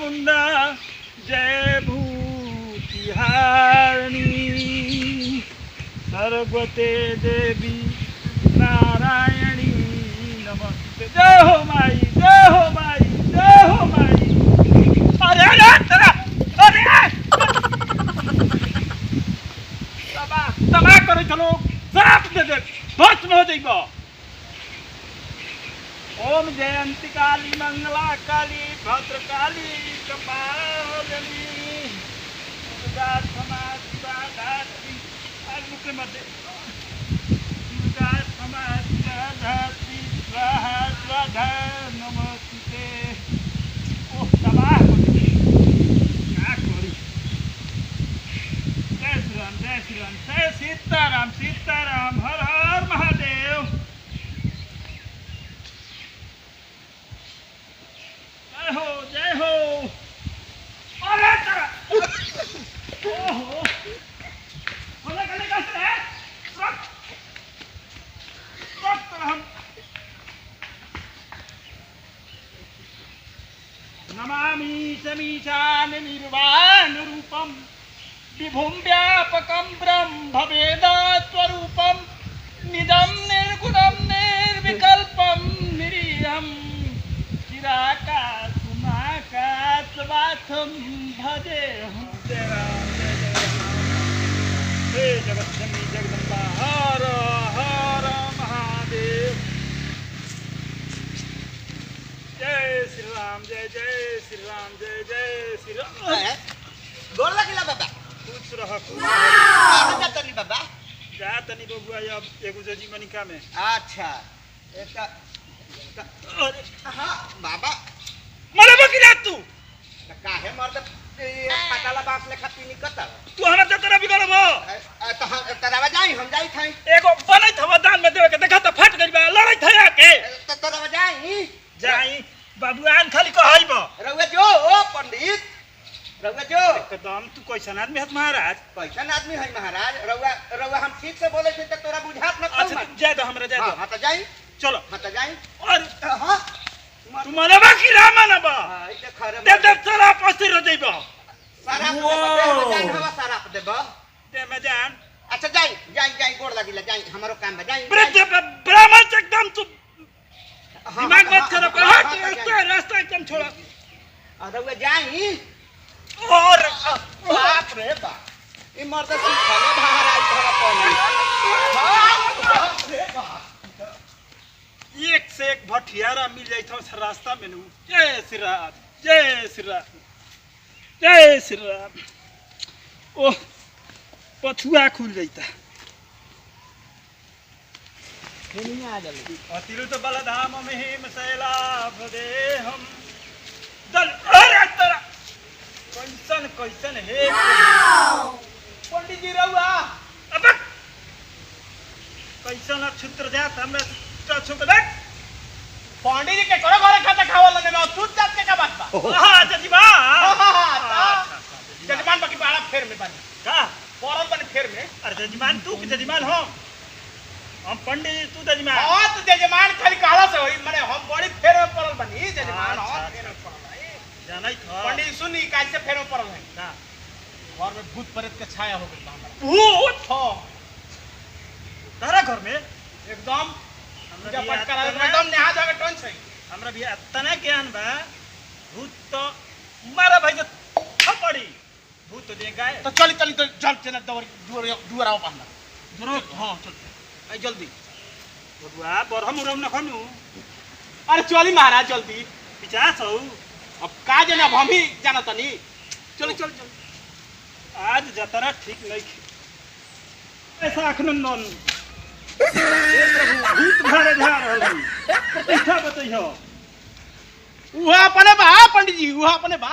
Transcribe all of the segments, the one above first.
चामुंडा जय भूतिहारिणी सर्वते देवी नारायणी नमस्ते। जय हो माई, जय हो माई, जय हो माई। अरे अरे तेरा अरे तबाह करो चलो श्राप दे दे भस्म हो जाइबो। ओम जयंती काली मंगला काली भद्रकाली कपालिनी दुर्गा क्षमा शिवा धात्री आलुके मध्य दुर्गा क्षमा शिवा धात्री स्वाहा स्वाधा नमस्ते। ओह तबाह हो क्या करी। जय श्री राम, जय श्री राम, जय सीताराम, सीताराम, हर हर महादेव। जय हो, जय हो। अरे तेरा ओहो होले गले कैसे है रख रख हम नमामि समीशान निर्वाण रूपम विभुं व्यापकं ब्रह्म वेदस्वरूपं निजं निर्गुणं निर्विकल्पं निरीहं चिराकाशमाकाशवासं भजेऽहं। जय राम, जय जय राम। हे जगज्जननी जगदम्बा हर हर महादेव। जय श्री राम, जय जय श्री राम, जय जय श्री राम। गोर लगिला बाबा खुश रह खुश कहाँ जाता नहीं बाबा जा तनी बबुआ अब एगो जजी मनिका में। अच्छा एक अरे हाँ बाबा मरे बकिरा तू काहे मर्द पटाला बाप लेखा पीनी कतर तू हमरा त तेरा बिगड़बो तो हम तरावा जाई हम जाई थाई एगो बनैत हवा दान में देवे के देखा त फट गइल बा लड़ै थया के तो तरावा जाई जाई बबुआन खाली कहइबो रउआ जो ओ पंडित रउआ जो एकदम तू कैसन आदमी है महाराज। कैसन आदमी है महाराज रउआ रउआ हम ठीक से बोले थे तो तोरा बुझात न अच्छा जा दो हमरा जा दो। हां तो जाई चलो हां तो जाई और हां तू मनबा की ना मनबा हां इते खरे दे दे चला पस्तिर हो जइबो सारा जाई हवा सारा देबो दे में जान। अच्छा जाई जाई जाई गोड़ लगिला जाई हमारो काम बा जाई ब्राह्मण से एकदम तू दिमाग मत खराब कर रास्ता एकदम छोड़ा रउआ जाई और बाप रे बाप ई मर्द सिखले बाहर आई थोड़ा पानी बाप रे बाप एक से एक भटियारा मिल जाई था रास्ता में नू। जय श्री राम, जय श्री राम, जय श्री राम। ओह पछुआ खुल जाता दुनिया आ जल्दी अतिरुत बलधाम में हिम शैलाभ दे हम दल अरे तेरा कैसन कैसन हे पंडित जी रउआ अब कैसन अक्षुत्र जात हमरा छुक देख पंडित जी के करे घरे खाता खावल ने में सूत जात के का बात बा हां जजीबा हां जजमान बाकी बाड़ा फेर में बानी का परल बानी फेर में अरे जजमान तू के जजमान हो हम पंडित जी तू जजमान हां तो जजमान खाली कहला से होई माने हम बड़ी फेर में परल बानी जजमान हां फेर में परल है जानै था पंडित जी सुनी कैसे फेर में परल है का घर में भूत प्रेत के छाया हो गइल बा हमरा भूत हां तारा घर में एकदम हमरा पूजा पाठ करा एकदम नहा जाके टन छै हमरा भी इतना ज्ञान बा भूत तो मारा भाई जो थपड़ी भूत तो दे गाय तो चल चल तो चल चल दुआर आओ पाना जरूर हां चल आई जल्दी बबुआ बरहम उरम न खनु अरे चली महाराज जल्दी 50 हो अब का जाने अब हम ही जाना तनी चल चल चल आज जतरा ठीक नहीं ऐसा अखन नन प्रभु भूत भारे जा रहल प्रतिष्ठा बतैहो उहा अपने बा पंडित जी उहा अपने बा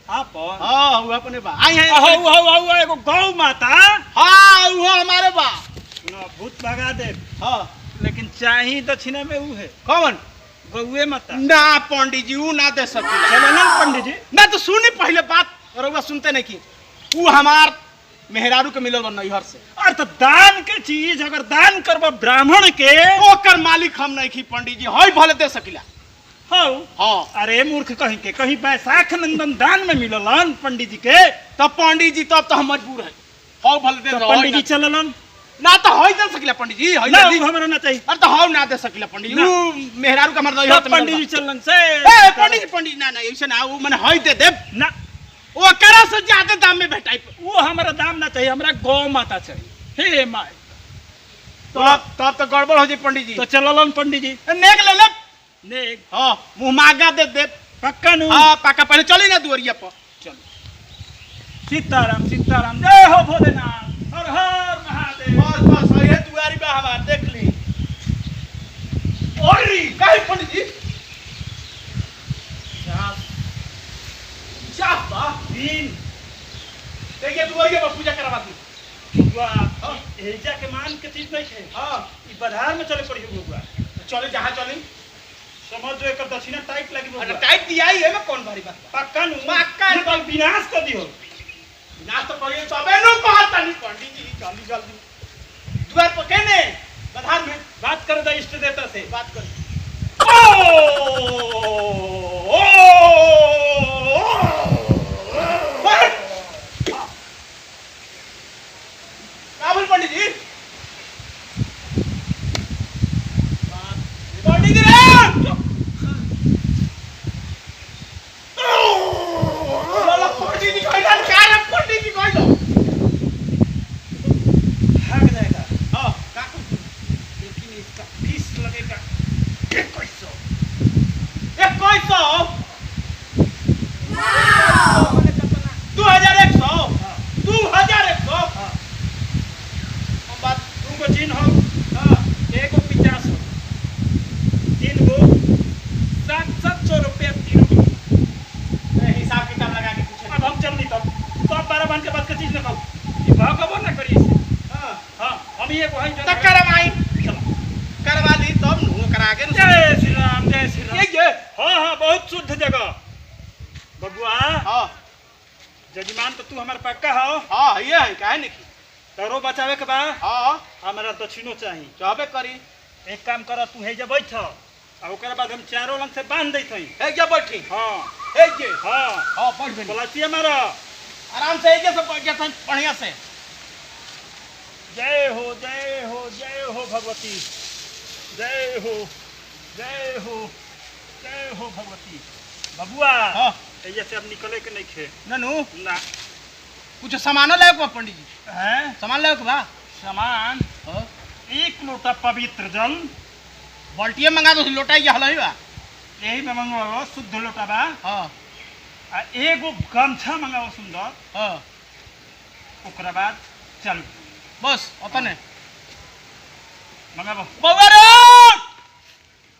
आप हां उहा अपने बा आई है हो एगो गौ माता हां उहा हमारे बा न भूत भगा दे हां लेकिन चाही दक्षिणा में ऊ है कौन गौए माता ना पंडित जी ऊ ना दे सकीला चलो ना पंडित जी ना तो सुनी पहले बात रउआ सुनते नहीं की ऊ हमार मेहरारू के मिलल बा नैहर से और तो दान के चीज अगर दान करबो ब्राह्मण के ओकर मालिक हम नहीं की पंडित जी हई भले दे सकीला हाँ हाँ अरे मूर्ख कहीं के कहीं बैसाख नंदन दान में मिललन पंडित जी के तब पंडित जी तब तो हम मजबूर है हाँ भले दे तो दो पंडित जी चललन ना तो होई दे सकिला पंडित जी होई ना दे वो हमरा ना चाहिए अरे तो हाउ ना दे सकिला पंडित जी ना। ऊ मेहरारू का मर्द तब पंडित जी चलन से ए पंडित ना ना ऐसे ना ऊ माने होई दे दे ना ओ करा से ज्यादा दाम में भेटाई वो हमारा दाम ना चाहिए हमरा गौ माता चाहिए हे माय तब तो गड़बड़ हो जी पंडित जी तो चललन पंडित जी नेक ले ले ने हां मुंह मांगा दे दे पक्का नु हां पक्का पहले चली ना दुवरिया पर चलो सीताराम जय हो भोलेनाथ हर हर महादेव बस ये दुआरी बा हमार देख ली ओरी काहे पंडित जी शाबा दिन देखिए दुआरिया पर पूजा करवा दी बुआ एजा के मान के चीज नहीं है हां ई बाजार में चले पड़ी बुआ चले जहां चली समझ जो एक दक्षिणा टाइट लगी बुआ अरे टाइट दिया ही है में कौन भारी बात पक्का नु पक्का नु। तो विनाश कर दियो ना तो करिए तबे नु कहता नहीं पंडित जी जल्दी जल्दी द्वार पर कहने बाजार में बात कर दे इष्ट देवता से बात कर राहुल पंडित जी पंडित जी चलो पंडित जी कहला क्या रे पंडित जी कहलो भाग जाएगा हां का कुछ लेकिन इसका फीस लगेगा 2100 2100 हाँ 2100 हाँ हम बात तुमको चिन्ह हो हां एगो 50 हो तीन गो 700 रुपया तीन गो हिसाब किताब लगा के पूछे अब हम चल नहीं तब सब 12 बन के बाद का चीज ना खाओ ये भागबो ना करिए से हां हाँ हम ये को हैं तक करवाई चलो करवा दी तब नु करा के जय श्री राम जय श्री राम ये हाँ हाँ बहुत शुद्ध जगह बबुआ हां जजमान तो तू हमार पक्का हो हां ये है काहे नहीं तरो बचावे के बा हां हमारा दक्षिणो चाहिए चाहबे करी एक काम कर तू है जब बैठ और ओकर बाद हम चारों लंग से बांध देत हई ए जा बैठी हाँ ए जे हाँ हां बैठ गई पलटिया मारो आराम से एक से बैठ जाता बढ़िया से जय हो जय हो जय हो भगवती जय हो जय हो जय हो भगवती बबुआ हां ऐसे से अब निकले के नहीं खे ननु ना कुछ सामान ले को पंडित जी है सामान ले को बा सामान हां एक लोटा पवित्र जल बाल्टिया मंगा दो लोटा ये हलई बा यही में मंगवाओ शुद्ध लोटा बा हां आ एगो गमछा मंगाओ सुंदर हां ओकरा बाद चल बस अपने मंगाबो बउआ रे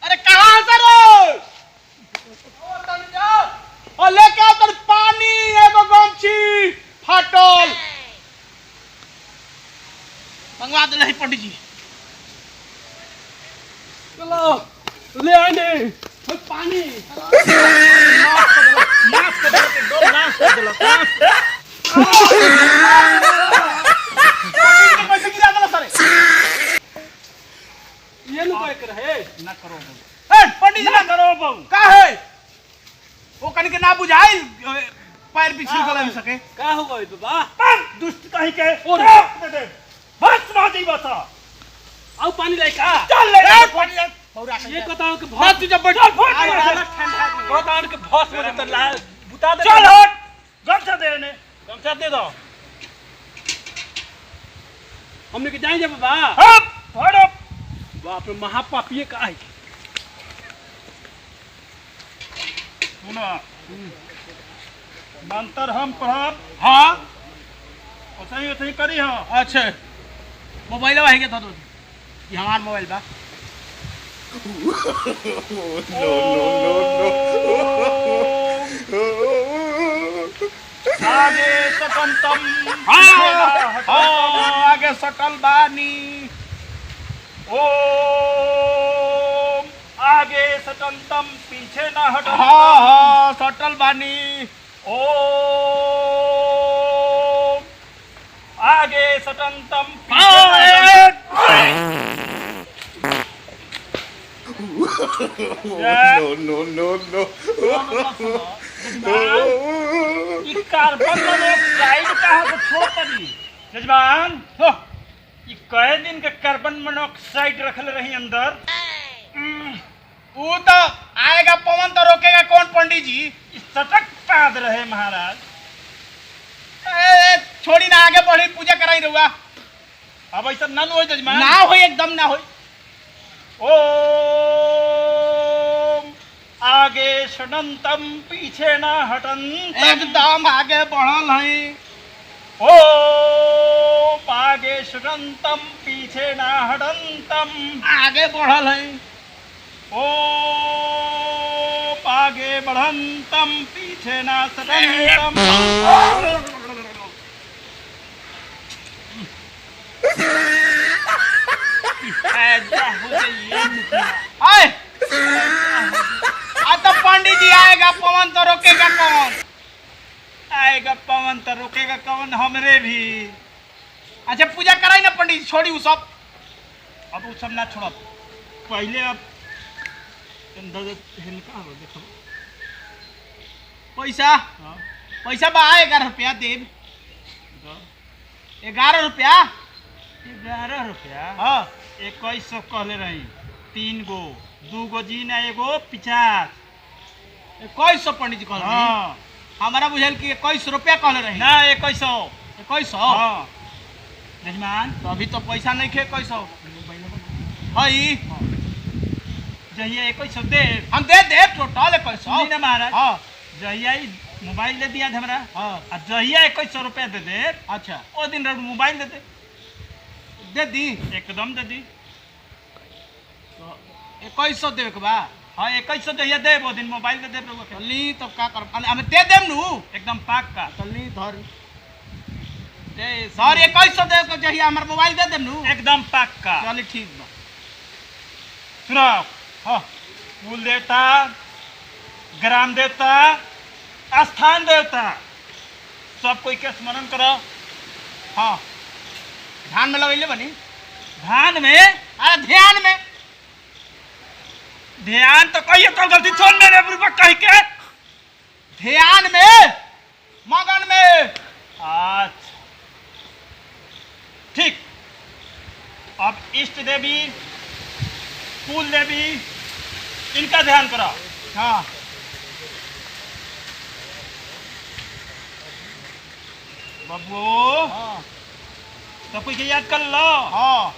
अरे कहां से रे ओ तन जा ओ लेके आओ तन पानी एगो गमछी फाटल मंगवा दे रही पंडित जी चलो ले आने पानी माफ कर दो दो नाश कर दो पैसे गिरा दला सारे ये नु कोई कर है ना करो बहू ए पंडित जी ना करो बहू का है वो कन के ना बुझाई पैर पिछल गला में सके का हो गई बाबा पर दुष्ट कहीं के और दे दे बस ना जी बता आउ पानी लाई का चल ले पंडित पौरा ये बताओ कि बस तू जब बैठ चल फट आई मार। हालत ठंडा दी बताओ कि भौस में तो ला बुता दे चल हट गमछा दे ने गमछा दे दो हमने के जाएंगे बाबा हट हट बाप रे महापापी का है सुनो मंत्र हम पढ़ब हां ओसही करी हो अच्छा मोबाइल बा है के दो ये हमार मोबाइल बा आगे सकंतम हां आगे सकल बानी ओम आगे सकंतम पीछे ना हट हां हां सटल बानी ओम आगे सटंतम पीछे ना हट ई कार्बन मोनोऑक्साइड कहाँ से छोड़ पड़ी जजमान हो ई कई दिन के कार्बन मोनोऑक्साइड रखले रही अंदर वो तो आएगा पवन तो रोकेगा कौन पंडित जी? ई सटक पाद रहे महाराज। छोड़ी ना, आगे बढ़ी, पूजा कराई रहुआ। अब ऐसा ना हो जजमान, ना हो, एकदम ना हो। ओम आगे षडंतम पीछे ना हटंतम, एकदम आगे बढ़ल है। ओम आगे षडंतम पीछे ना हटंतम, आगे बढ़ल है। ओम आगे बढ़ंतम पीछे ना सटंतम। आए तो पंडित जी आएगा पवन तो रोकेगा कौन? आएगा पवन तो रुकेगा कौन? हमरे भी। अच्छा पूजा कराई ना पंडित जी, छोड़ी वो सब। अब वो सब ना छोड़ब, पहले अब हिलका हो देखो पैसा हाँ, पैसा बा 11 रुपया देव। 11 रुपया 11 रुपया। हाँ 2100 कहले रही, 3 गो, 2 गो जी ना, एगो 50। 2100 पंडित जी कहल रही। हाँ हमारा बुझल कि 21 रुपया कहले रही ना 2100। 2100। हाँ जजमान तो अभी तो पैसा नहीं खे 2100 हई। जहिया 2100 दे हम दे दे टोटल 2100 सुनी ना महाराज। हाँ जहिया ई मोबाइल दे दिया हमरा, हाँ और जहिया 2100 रुपया दे दे अच्छा ओ दिन मोबाइल दे दे, दे दी। एकदम दे दी। 2100 देवे के बा। हाँ 2100 जहिया दे वो दिन मोबाइल दे दे रउआ के। चली तब का कर, हमें दे देम नु। एकदम पाक का चली धर दे सर 2100 देवे के चाहिए, हमार मोबाइल दे देम नु। एकदम पाक का। चली ठीक बा। सुनो हाँ, कुल देवता, ग्राम देवता, स्थान देवता, सब कोई के स्मरण करो। हाँ ध्यान में लगैले बनी। ध्यान में? अरे ध्यान में ध्यान तो कहिए तो गलती छोड़ मेरे ऊपर कह के। ध्यान में मगन में। अच्छा ठीक। अब इष्ट देवी, कुल देवी, इनका ध्यान करो। हाँ बबू हाँ सब कोई के याद कर लो। हाँ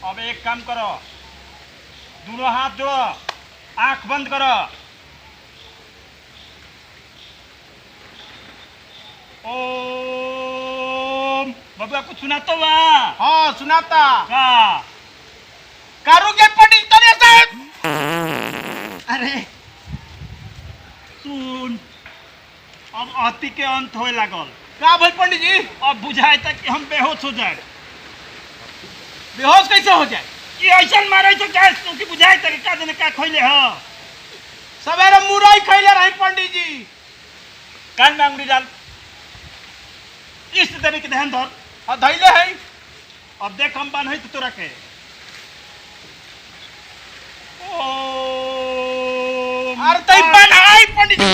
अब एक काम करो, दोनों हाथ जोड़ो, आंख बंद करो। ओम बबुआ कुछ सुना तो बा? हाँ सुनाता का कारुगे पंडित तने साहब। अरे सुन, अब अति के अंत होए लागल। का भइल पंडित जी? अब बुझाए तक कि हम बेहोश हो जाए। बेहोश कैसे हो जाए? कि ऐसा मारे तो क्या कि बुझाए तक का दिन का खोले हो। सवेरे मुरई खैले रही पंडित जी। कान में अंगुली डाल, इष्ट देवी के ध्यान धर। और धैले है। अब देख हम बांध तो तोरा के। ओम अरे तई बनाई पंडित जी।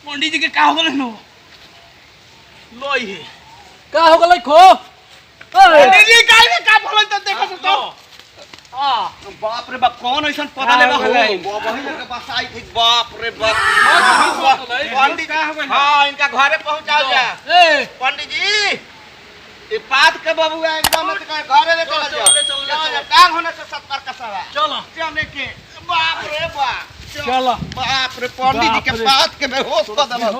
पंडित जी के का हो गले नो? लोई है। का हो गलै खो? पंडित जी काहे में का बोलन त देखो तो। बाप रे बाप, कौन ऐसा पता लेगा हो? वही के पास आई थी, बाप रे बाप। पंडित का हो गइल? हाँ इनका घरे पहुंचा जा। ए पंडित जी ये पात के बाबू एकदम घरे ले चला जाओ। चलो। काम होने से सत्कार का सवाल चलो चले के। बाप रे बाप, चलो। बाप रे पंडित जी के बाप रे। पात के बेहोश कर देला।